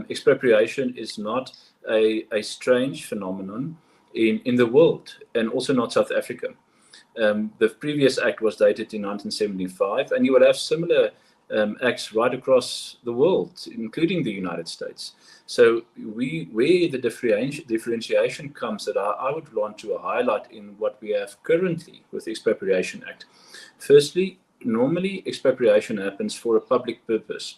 Expropriation is not a strange phenomenon in the world, and also not South Africa. The previous act was dated in 1975, and you will have similar acts right across the world, including the United States. So where the differentiation comes that I would want to highlight in what we have currently with the Expropriation Act. Firstly, normally expropriation happens for a public purpose.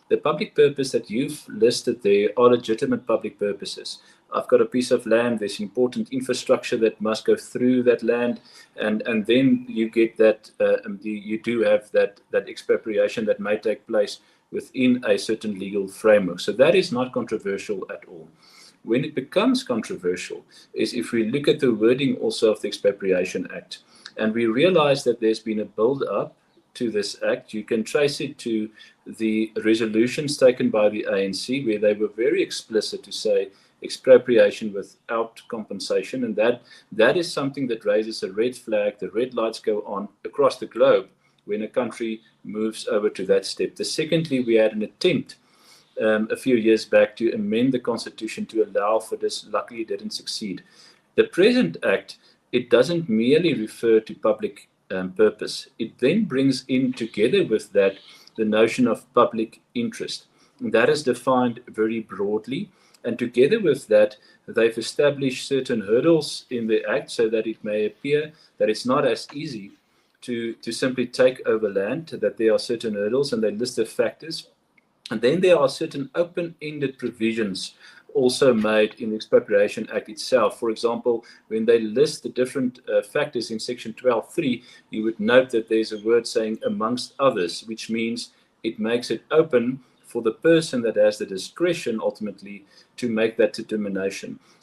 The public purpose that you've listed there are legitimate public purposes. I've got a piece of land, there's important infrastructure that must go through that land, and then you get that, you do have that expropriation that may take place within a certain legal framework. So that is not controversial at all. When it becomes controversial is if we look at the wording also of the Expropriation Act, and we realize that there's been a build-up to this act. You can trace it to the resolutions taken by the ANC, where they were very explicit to say expropriation without compensation, and that is something that raises a red flag. The red lights go on across the globe when a country moves over to that step. Secondly, we had an attempt a few years back to amend the constitution to allow for this. Luckily, it didn't succeed. The present act, it doesn't merely refer to public purpose. It then brings in, together with that, the notion of public interest. And that is defined very broadly. And together with that, they've established certain hurdles in the act so that it may appear that it's not as easy to simply take over land, that there are certain hurdles, and they list the factors. And then there are certain open-ended provisions also made in the Expropriation Act itself. For example, when they list the different factors in section 12.3, you would note that there's a word saying amongst others, which means it makes it open for the person that has the discretion ultimately to make that determination.